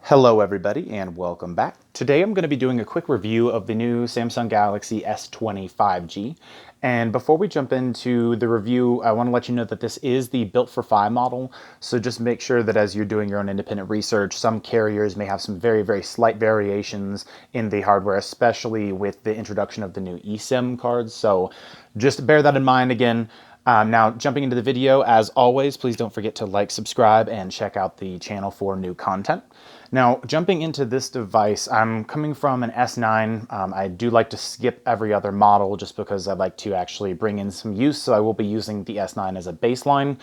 Hello everybody and welcome back. Today I'm going to be doing a quick review of the new Samsung Galaxy S20 5G. And before we jump into the review, I want to let you know that this is the built for Fi model. So just make sure that as you're doing your own independent research, some carriers may have some very slight variations in the hardware, especially with the introduction of the new eSIM cards. So just bear that in mind again. Now, jumping into the video, as always, please don't forget to like, subscribe, and check out the channel for new content. Now, jumping into this device, I'm coming from an S9. I do like to skip every other model just because I like to actually bring in some use, so I will be using the S9 as a baseline.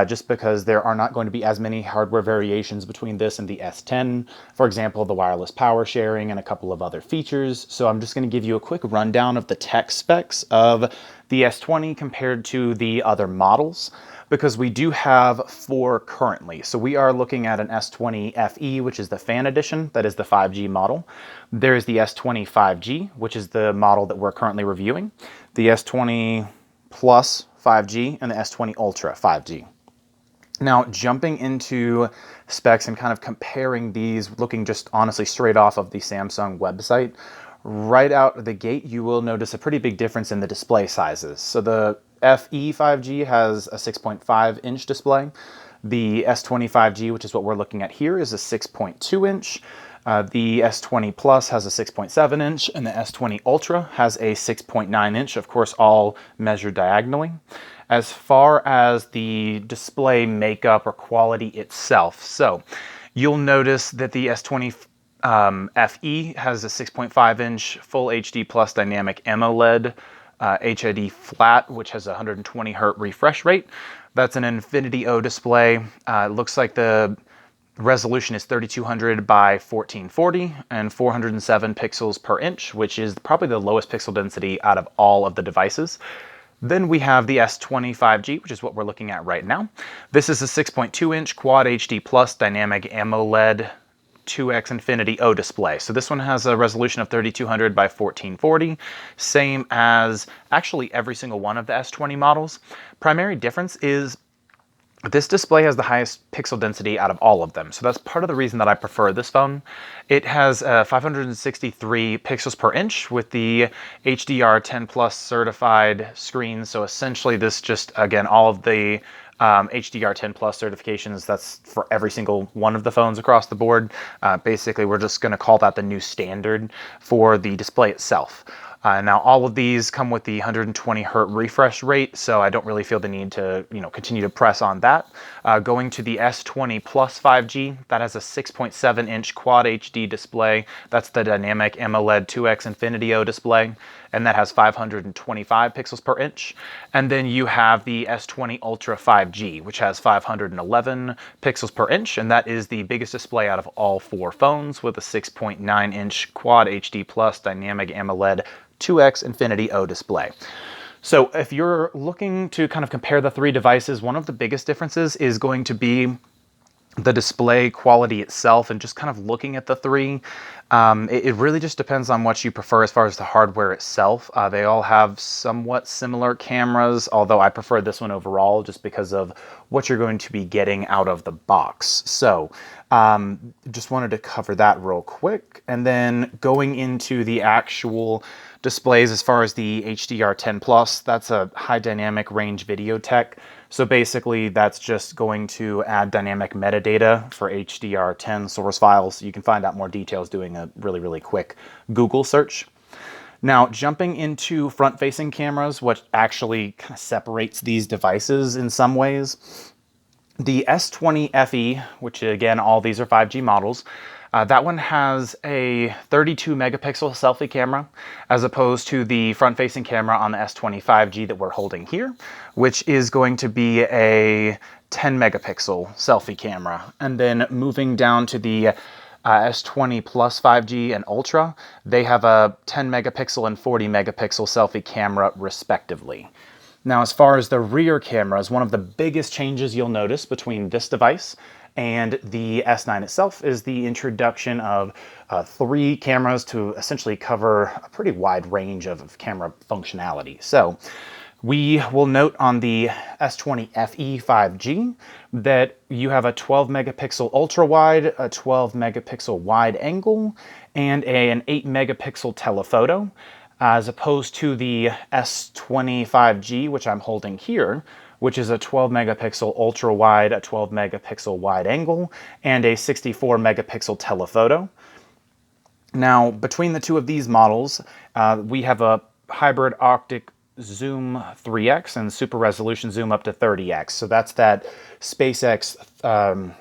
Just because there are not going to be as many hardware variations between this and the S10. For example, the wireless power sharing and a couple of other features. So I'm just going to give you a quick rundown of the tech specs of the S20 compared to the other models, because we do have four currently. So we are looking at an S20 FE, which is the Fan Edition, that is the 5G model. There's the S20 5G, which is the model that we're currently reviewing, the S20 Plus 5G, and the S20 Ultra 5G. Now, jumping into specs and kind of comparing these, looking just honestly straight off of the Samsung website, right out of the gate, you will notice a pretty big difference in the display sizes. So the FE 5G has a 6.5 inch display. The S20 5G, which is what we're looking at here, is a 6.2 inch. The S20 Plus has a 6.7 inch, and the S20 Ultra has a 6.9 inch, of course, all measured diagonally. As far as the display makeup or quality itself, so you'll notice that the S20 FE has a 6.5 inch Full HD Plus Dynamic AMOLED HID flat, which has a 120 Hz refresh rate. That's an Infinity O display. It looks like the resolution is 3200 by 1440 and 407 pixels per inch, which is probably the lowest pixel density out of all of the devices. Then we have the S20 5G, which is what we're looking at right now. This is a 6.2 inch Quad HD Plus Dynamic AMOLED 2X Infinity O display. So this one has a resolution of 3200 by 1440, same as actually every single one of the S20 models. Primary difference is this display has the highest pixel density out of all of them. So that's part of the reason that I prefer this phone. It has 563 pixels per inch with the HDR10 Plus certified screen. So essentially this just, again, all of the HDR10 Plus certifications, that's for every single one of the phones across the board. Basically, we're just going to call that the new standard for the display itself. Now, all of these come with the 120 Hz refresh rate, so I don't really feel the need to, continue to press on that. Going to the S20 Plus 5G, that has a 6.7 inch Quad HD display. That's the Dynamic AMOLED 2X Infinity O display, and that has 525 pixels per inch. And then you have the S20 Ultra 5G, which has 511 pixels per inch, and that is the biggest display out of all four phones with a 6.9 inch Quad HD Plus Dynamic AMOLED 2X Infinity O display. So if you're looking to kind of compare the three devices, one of the biggest differences is going to be the display quality itself, and just kind of looking at the three. It really just depends on what you prefer as far as the hardware itself. They all have somewhat similar cameras, although I prefer this one overall just because of what you're going to be getting out of the box. So just wanted to cover that real quick. And then going into the actual displays, as far as the HDR10 Plus, that's a high dynamic range video tech. So basically that's just going to add dynamic metadata for HDR10 source files. You can find out more details doing a really quick Google search. Now, jumping into front-facing cameras, what actually kind of separates these devices in some ways, the S20 FE, which again, all these are 5G models, that one has a 32 megapixel selfie camera, as opposed to the front-facing camera on the S20 5G that we're holding here, which is going to be a 10 megapixel selfie camera. And then moving down to the S20 Plus 5G and Ultra, they have a 10 megapixel and 40 megapixel selfie camera respectively. Now, as far as the rear cameras, one of the biggest changes you'll notice between this device and the S9 itself is the introduction of three cameras to essentially cover a pretty wide range of camera functionality. So We will note on the S20 FE 5G that you have a 12 megapixel ultra wide, a 12 megapixel wide angle, and an 8 megapixel telephoto, as opposed to the S20 5G, which I'm holding here, which is a 12 megapixel ultra wide, a 12 megapixel wide angle, and a 64 megapixel telephoto. Now, between the two of these models, we have a hybrid optic zoom 3x and super resolution zoom up to 30x. So that's that SpaceX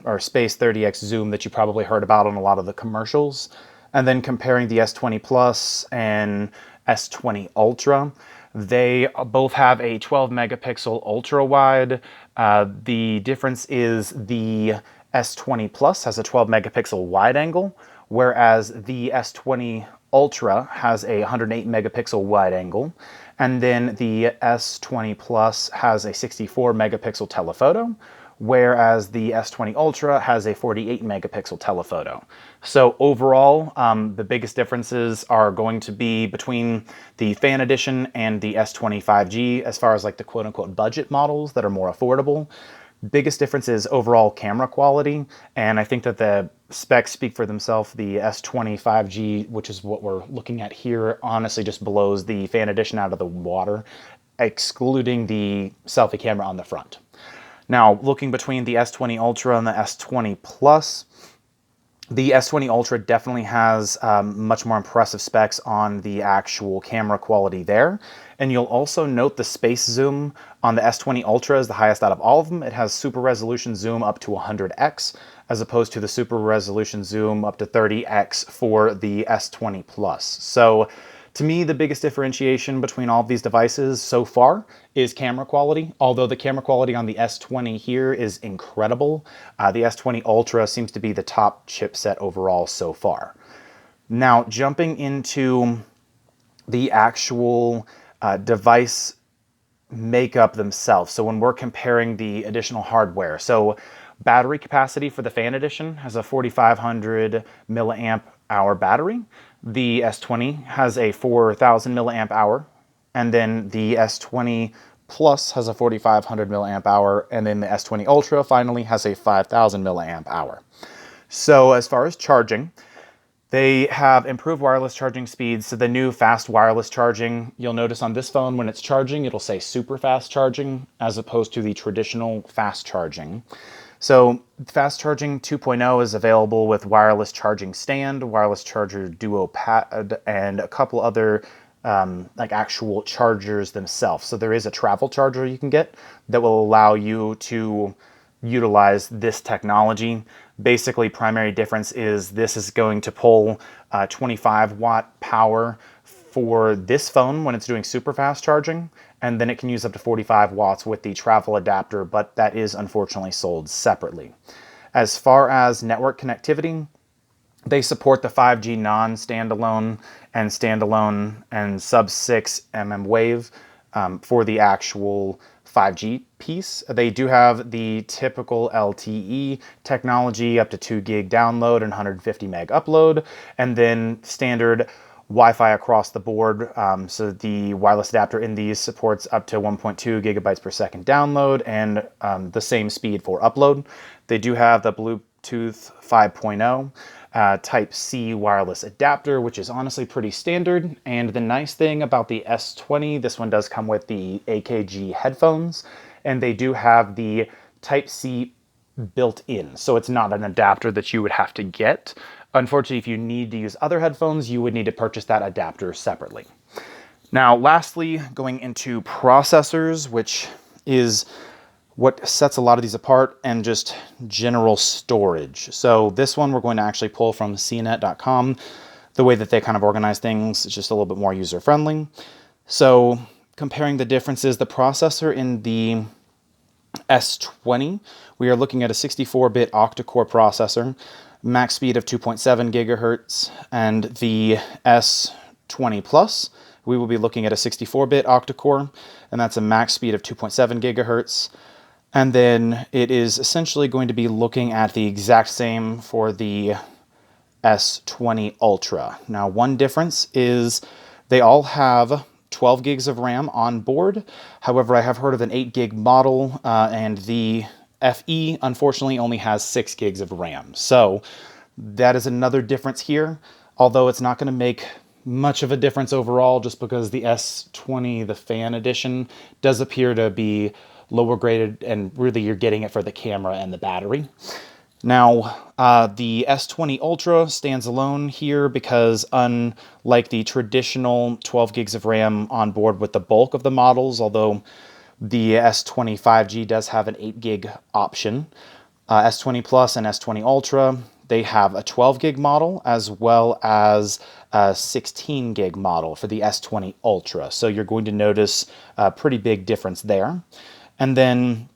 or Space 30x zoom that you probably heard about on a lot of the commercials. And then comparing the S20 Plus and S20 Ultra, they both have a 12 megapixel ultra wide. The difference is the S20 Plus has a 12 megapixel wide angle, whereas the S20 Ultra has a 108 megapixel wide angle. And then the S20 Plus has a 64 megapixel telephoto, whereas the S20 Ultra has a 48 megapixel telephoto. So overall, the biggest differences are going to be between the Fan Edition and the S20 5G as far as like the quote-unquote budget models that are more affordable. Biggest difference is overall camera quality, and I think that the specs speak for themselves. The S20 5G, which is what we're looking at here, honestly just blows the Fan Edition out of the water, excluding the selfie camera on the front. Now, looking between the S20 Ultra and the S20 Plus, the S20 Ultra definitely has much more impressive specs on the actual camera quality there. And you'll also note the space zoom on the S20 Ultra is the highest out of all of them. It has super resolution zoom up to 100x, as opposed to the super resolution zoom up to 30x for the S20 Plus. So to me, the biggest differentiation between all of these devices so far is camera quality, although the camera quality on the S20 here is incredible. The S20 Ultra seems to be the top chipset overall so far. Now, jumping into the actual device makeup themselves. So when we're comparing the additional hardware, so battery capacity for the Fan Edition has a 4,500 milliamp hour battery. The S20 has a 4,000 milliamp hour, and then the S20 Plus has a 4,500 milliamp hour, and then the S20 Ultra finally has a 5,000 milliamp hour. So as far as charging, they have improved wireless charging speeds. So the new fast wireless charging, you'll notice on this phone when it's charging, it'll say super fast charging as opposed to the traditional fast charging. So Fast Charging 2.0 is available with wireless charging stand, wireless charger duo pad, and a couple other like actual chargers themselves. So there is a travel charger you can get that will allow you to utilize this technology. Basically, primary difference is this is going to pull 25 watt power for this phone when it's doing super fast charging, and then it can use up to 45 watts with the travel adapter, but that is unfortunately sold separately. As far as network connectivity, they support the 5G non-standalone and standalone and sub-6 mmWave for the actual 5G piece. They do have the typical LTE technology, up to 2 gig download and 150 meg upload, and then standard Wi-Fi across the board. So the wireless adapter in these supports up to 1.2 gigabytes per second download and the same speed for upload. They do have the Bluetooth 5.0 Type-C wireless adapter, which is honestly pretty standard. And the nice thing about the S20, this one does come with the AKG headphones, and they do have the Type-C built in. So it's not an adapter that you would have to get. Unfortunately, if you need to use other headphones, you would need to purchase that adapter separately. Now, lastly, going into processors, which is what sets a lot of these apart, and just general storage. So this one we're going to actually pull from CNET.com. The way that they kind of organize things is just a little bit more user-friendly. So comparing the differences, the processor in the S20, we are looking at a 64-bit octa-core processor, max speed of 2.7 gigahertz, and the S20 Plus, we will be looking at a 64-bit octa-core, and that's a max speed of 2.7 gigahertz. And then it is essentially going to be looking at the exact same for the S20 Ultra. Now, one difference is they all have 12 gigs of RAM on board. However, I have heard of an 8 gig model, and the FE unfortunately only has 6 gigs of RAM. So that is another difference here, although it's not going to make much of a difference overall, just because the S20, the fan edition, does appear to be lower graded, and really you're getting it for the camera and the battery. Now, the S20 Ultra stands alone here because, unlike the traditional 12 gigs of RAM on board with the bulk of the models, although the S20 5G does have an 8 gig option, S20 Plus and S20 Ultra, they have a 12 gig model as well as a 16 gig model for the S20 Ultra. So you're going to notice a pretty big difference there. And then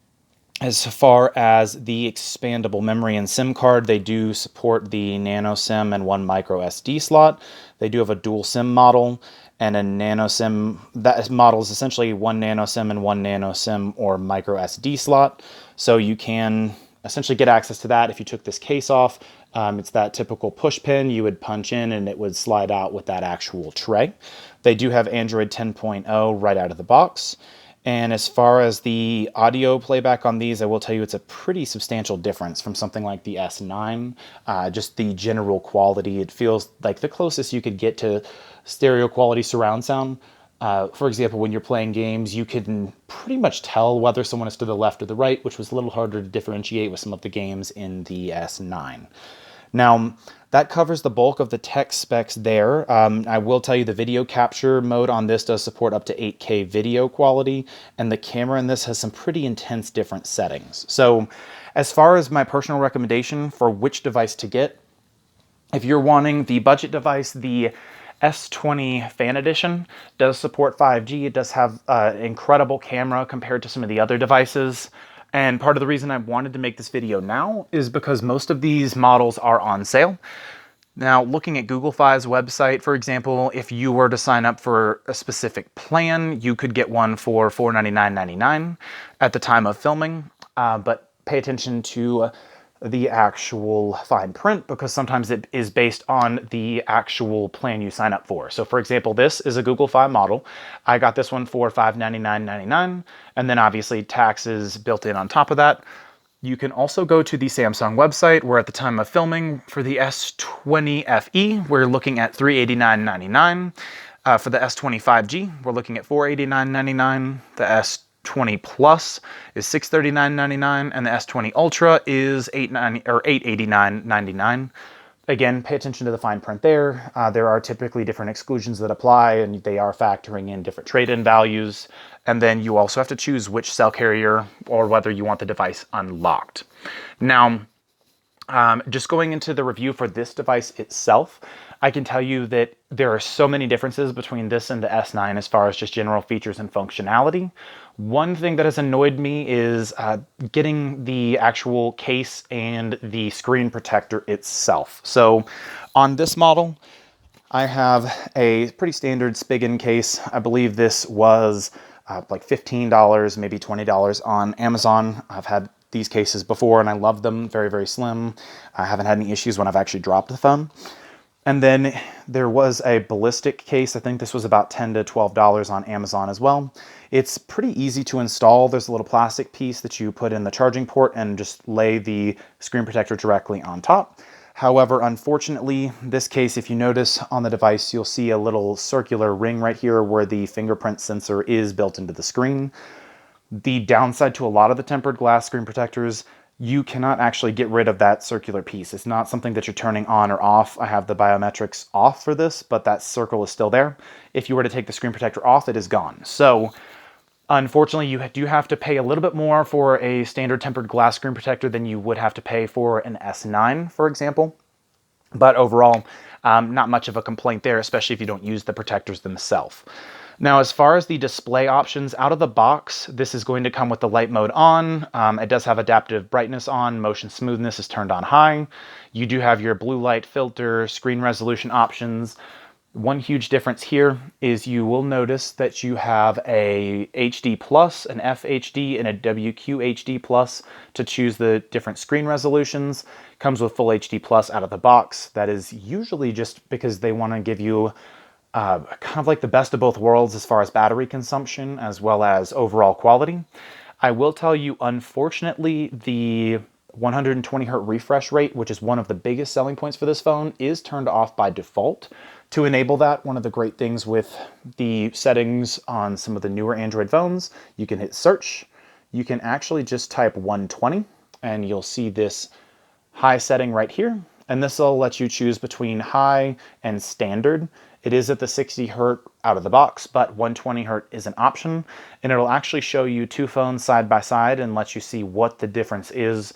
as far as the expandable memory and SIM card, they do support the nano SIM and 1 micro SD slot. They do have a dual SIM model and a nano SIM. That model is essentially 1 nano SIM and 1 nano SIM or micro SD slot. So you can essentially get access to that if you took this case off. It's that typical push pin you would punch in and it would slide out with that actual tray. They do have Android 10.0 right out of the box. And as far as the audio playback on these, I will tell you it's a pretty substantial difference from something like the S9. Just the general quality, it feels like the closest you could get to stereo quality surround sound. For example, when you're playing games, you can pretty much tell whether someone is to the left or the right, which was a little harder to differentiate with some of the games in the S9. Now, that covers the bulk of the tech specs there. I will tell you the video capture mode on this does support up to 8K video quality, and the camera in this has some pretty intense different settings. So as far as my personal recommendation for which device to get, if you're wanting the budget device, the S20 Fan Edition does support 5G. It does have an incredible camera compared to some of the other devices. And part of the reason I wanted to make this video now is because most of these models are on sale. Now, looking at Google Fi's website, for example, if you were to sign up for a specific plan, you could get one for $499.99 at the time of filming. But pay attention to the actual fine print, because sometimes it is based on the actual plan you sign up for. So for example, this is a Google Fi model. I got this one for $599.99, and then obviously taxes built in on top of that. You can also go to the Samsung website, where at the time of filming for the S20 FE, we're looking at $389.99. For the S20 5G, we're looking at $489.99. The S20 Plus is $639.99, and the S20 Ultra is $889.99. Again, pay attention to the fine print there. There are typically different exclusions that apply, and they are factoring in different trade-in values. And then you also have to choose which cell carrier or whether you want the device unlocked. Now, just going into the review for this device itself, I can tell you that there are so many differences between this and the S9 as far as just general features and functionality. One thing that has annoyed me is getting the actual case and the screen protector itself. So on this model, I have a pretty standard Spigen case. I believe this was like $15, maybe $20 on Amazon. I've had these cases before and I love them. Very, very slim. I haven't had any issues when I've actually dropped the phone. And then there was a ballistic case. I think this was about $10 to $12 on Amazon as well. It's pretty easy to install. There's a little plastic piece that you put in the charging port and just lay the screen protector directly on top. However, unfortunately, this case, if you notice on the device, you'll see a little circular ring right here where the fingerprint sensor is built into the screen. The downside to a lot of the tempered glass screen protectors, you cannot actually get rid of that circular piece. It's not something that you're turning on or off. I have the biometrics off for this, but that circle is still there. If you were to take the screen protector off, it is gone. So unfortunately, you do have to pay a little bit more for a standard tempered glass screen protector than you would have to pay for an S9, for example. But overall, not much of a complaint there, especially if you don't use the protectors themselves. Now, as far as the display options, out of the box, this is going to come with the light mode on. It does have adaptive brightness on. Motion smoothness is turned on high. You do have your blue light filter, screen resolution options. One huge difference here is you will notice that you have a HD Plus, an FHD, and a WQHD Plus to choose the different screen resolutions. Comes with full HD Plus out of the box. That is usually just because they want to give you kind of like the best of both worlds as far as battery consumption as well as overall quality. I will tell you, unfortunately, the 120 hertz refresh rate, which is one of the biggest selling points for this phone, is turned off by default. To enable that, one of the great things with the settings on some of the newer Android phones, you can hit search. You can actually just type 120 and you'll see this high setting right here. And this will let you choose between high and standard. It is at the 60 hertz out of the box, but 120 hertz is an option. And it'll actually show you two phones side by side and let you see what the difference is.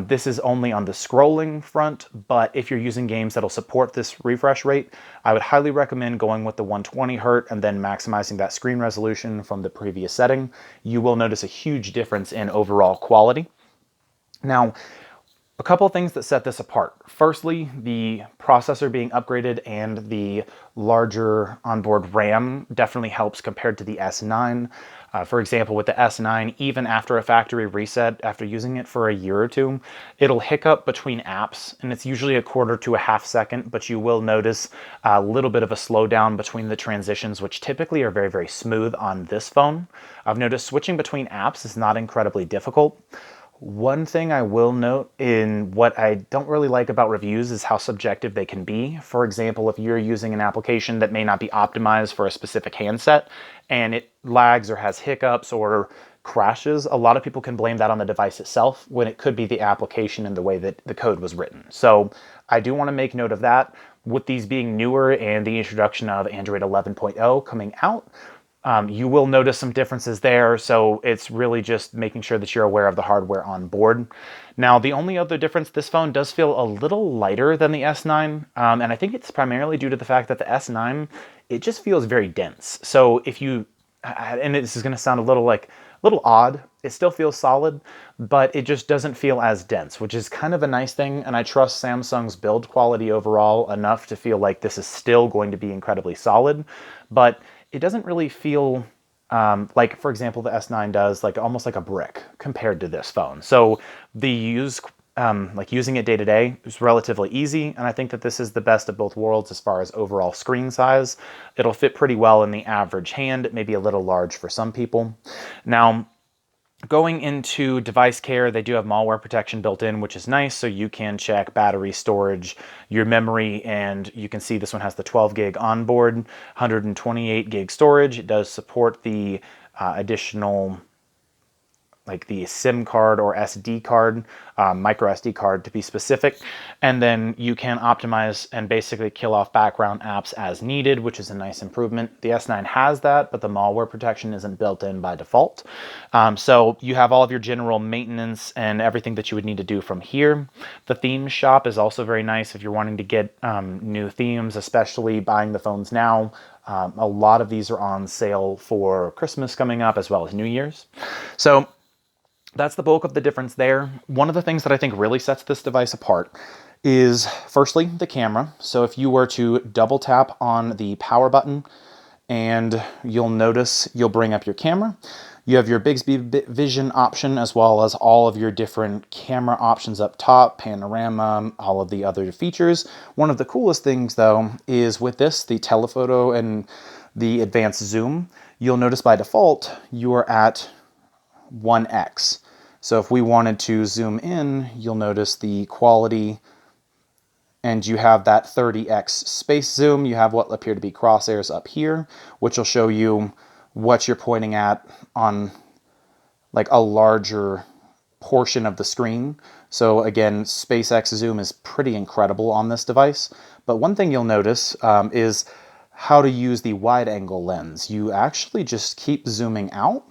This is only on the scrolling front, but if you're using games that'll support this refresh rate, I would highly recommend going with the 120 hertz and then maximizing that screen resolution from the previous setting. You will notice a huge difference in overall quality. Now, a couple of things that set this apart. Firstly, the processor being upgraded and the larger onboard RAM definitely helps compared to the S9. For example, with the S9, even after a factory reset, after using it for a year or two, it'll hiccup between apps, and it's usually a quarter to a half second, but you will notice a little bit of a slowdown between the transitions, which typically are very, very smooth on this phone. I've noticed switching between apps is not incredibly difficult. One thing I will note in what I don't really like about reviews is how subjective they can be. For example, if you're using an application that may not be optimized for a specific handset and it lags or has hiccups or crashes, a lot of people can blame that on the device itself when it could be the application and the way that the code was written. So I do want to make note of that. With these being newer and the introduction of Android 11.0 coming out, you will notice some differences there, so it's really just making sure that you're aware of the hardware on board. Now, the only other difference, this phone does feel a little lighter than the S9, and I think it's primarily due to the fact that the S9, it just feels very dense. So if you, and this is going to sound a little odd, it still feels solid, but it just doesn't feel as dense, which is kind of a nice thing, and I trust Samsung's build quality overall enough to feel like this is still going to be incredibly solid, but it doesn't really feel like, for example, the S9 does, like almost like a brick compared to this phone. So like using it day to day is relatively easy, and I think that this is the best of both worlds as far as overall screen size. It'll fit pretty well in the average hand. It may be a little large for some people. Now, going into device care, they do have malware protection built in, which is nice. So you can check battery, storage, your memory, and you can see this one has the 12 gig onboard, 128 gig storage. It does support the additional, like the SIM card or SD card, micro SD card to be specific. And then you can optimize and basically kill off background apps as needed, which is a nice improvement. The S9 has that, but the malware protection isn't built in by default. So you have all of your general maintenance and everything that you would need to do from here. The theme shop is also very nice if you're wanting to get new themes, especially buying the phones now. A lot of these are on sale for Christmas coming up as well as New Year's. So that's the bulk of the difference there. One of the things that I think really sets this device apart is, firstly, the camera. So if you were to double tap on the power button, and you'll notice you'll bring up your camera. You have your Bixby Vision option as well as all of your different camera options up top, panorama, all of the other features. One of the coolest things though is with this, the telephoto and the advanced zoom, you'll notice by default you are at 1x. So if we wanted to zoom in, you'll notice the quality, and you have that 30x space zoom. You have what appear to be crosshairs up here, which will show you what you're pointing at on like a larger portion of the screen. So again, SpaceX zoom is pretty incredible on this device. But one thing you'll notice is how to use the wide angle lens. You actually just keep zooming out,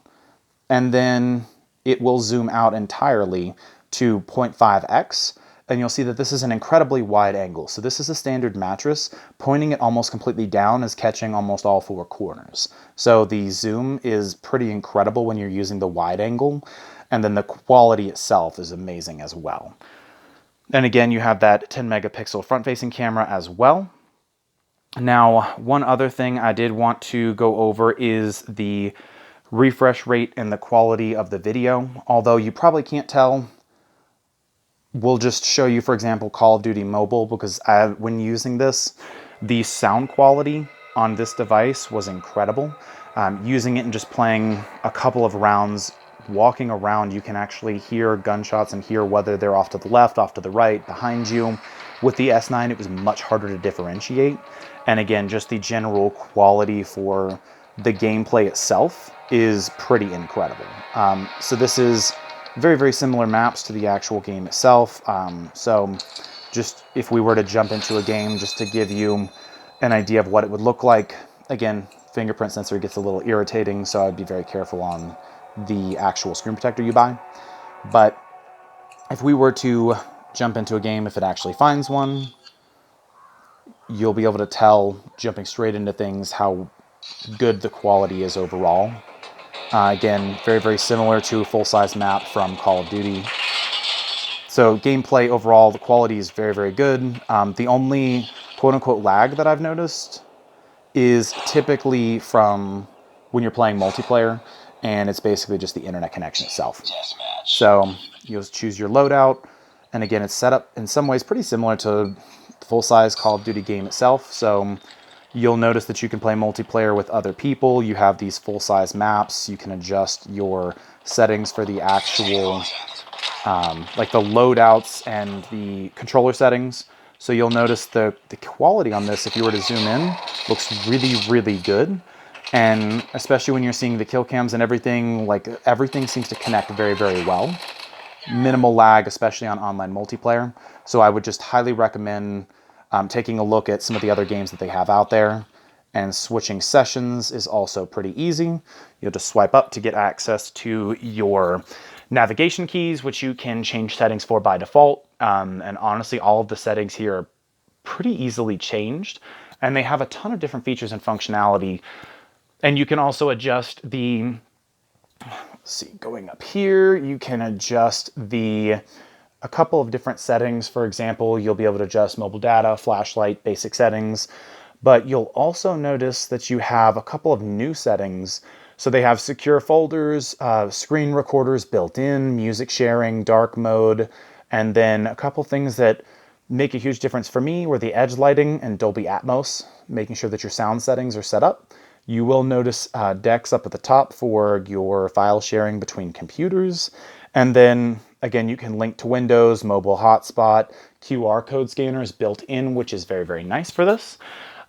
and then it will zoom out entirely to 0.5x, and you'll see that this is an incredibly wide angle. So this is a standard mattress. Pointing it almost completely down is catching almost all four corners. So the zoom is pretty incredible when you're using the wide angle, and then the quality itself is amazing as well. And again, you have that 10 megapixel front-facing camera as well. Now, one other thing I did want to go over is the refresh rate and the quality of the video. Although you probably can't tell, we'll just show you, for example, Call of Duty Mobile, because when using this, the sound quality on this device was incredible. Using it and just playing a couple of rounds, walking around, you can actually hear gunshots and hear whether they're off to the left, off to the right, behind you. With the S9, it was much harder to differentiate. And again, just the general quality for the gameplay itself is pretty incredible. So this is very, very similar maps to the actual game itself. So just if we were to jump into a game, just to give you an idea of what it would look like. Again, fingerprint sensor gets a little irritating, so I'd be very careful on the actual screen protector you buy. But if we were to jump into a game, if it actually finds one, you'll be able to tell, jumping straight into things, how good the quality is overall. Again, very, very similar to a full-size map from Call of Duty. So gameplay overall, the quality is very, very good. The only quote-unquote lag that I've noticed is typically from when you're playing multiplayer, and it's basically just the internet connection itself. So you'll choose your loadout, and again, it's set up in some ways pretty similar to the full-size Call of Duty game itself. So you'll notice that you can play multiplayer with other people. You have these full-size maps. You can adjust your settings for the actual, like the loadouts and the controller settings. So you'll notice the quality on this, if you were to zoom in, looks really, really good. And especially when you're seeing the kill cams and everything, like everything seems to connect very, very well. Minimal lag, especially on online multiplayer. So I would just highly recommend taking a look at some of the other games that they have out there. And switching sessions is also pretty easy. You'll just swipe up to get access to your navigation keys, which you can change settings for by default. And honestly, all of the settings here are pretty easily changed. And they have a ton of different features and functionality. And you can also adjust the, let's see, going up here, you can adjust a couple of different settings. For example, you'll be able to adjust mobile data, flashlight, basic settings. But you'll also notice that you have a couple of new settings. So they have secure folders, screen recorders built in, music sharing, dark mode, and then a couple things that make a huge difference for me were the edge lighting and Dolby Atmos, making sure that your sound settings are set up. You will notice decks up at the top for your file sharing between computers. And then, again, you can link to Windows, mobile hotspot, QR code scanners built in, which is very, very nice for this.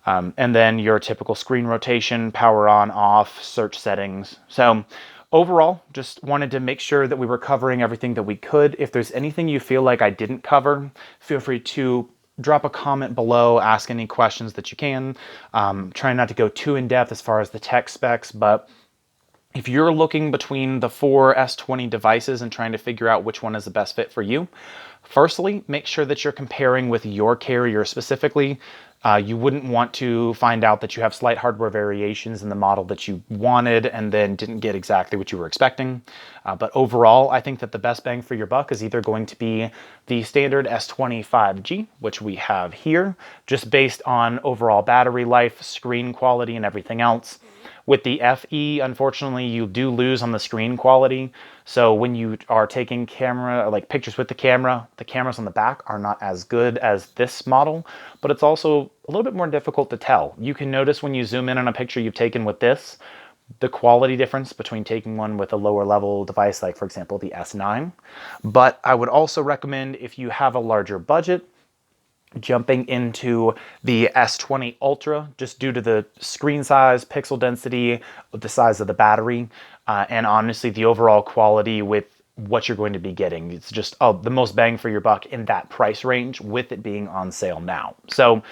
And then your typical screen rotation, power on, off, search settings. So overall, just wanted to make sure that we were covering everything that we could. If there's anything you feel like I didn't cover, feel free to drop a comment below, ask any questions that you can. Trying not to go too in-depth as far as the tech specs, but if you're looking between the 4 S20 devices and trying to figure out which one is the best fit for you, firstly, make sure that you're comparing with your carrier specifically. You wouldn't want to find out that you have slight hardware variations in the model that you wanted and then didn't get exactly what you were expecting. But overall, I think that the best bang for your buck is either going to be the standard S20 5G, which we have here, just based on overall battery life, screen quality, and everything else. With the FE, unfortunately, you do lose on the screen quality. So when you are taking pictures with the cameras on the back are not as good as this model, but it's also a little bit more difficult to tell. You can notice when you zoom in on a picture you've taken with this, the quality difference between taking one with a lower level device, like for example, the S9. But I would also recommend, if you have a larger budget, jumping into the S20 Ultra, just due to the screen size, pixel density, the size of the battery, and honestly the overall quality with what you're going to be getting. It's just the most bang for your buck in that price range, with it being on sale now. So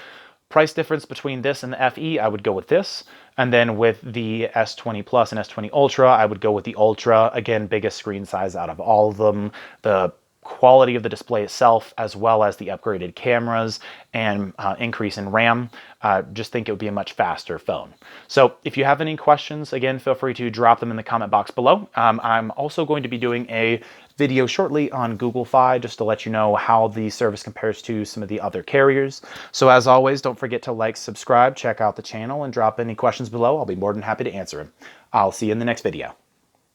price difference between this and the FE, I would go with this. And then with the S20 Plus and S20 Ultra, I would go with the Ultra. Again, biggest screen size out of all of them. The quality of the display itself, as well as the upgraded cameras and increase in RAM, just think it would be a much faster phone. So if you have any questions, again, feel free to drop them in the comment box below. I'm also going to be doing a video shortly on Google Fi, just to let you know how the service compares to some of the other carriers. So as always, don't forget to like, subscribe, check out the channel, and drop any questions below. I'll be more than happy to answer them. I'll see you in the next video.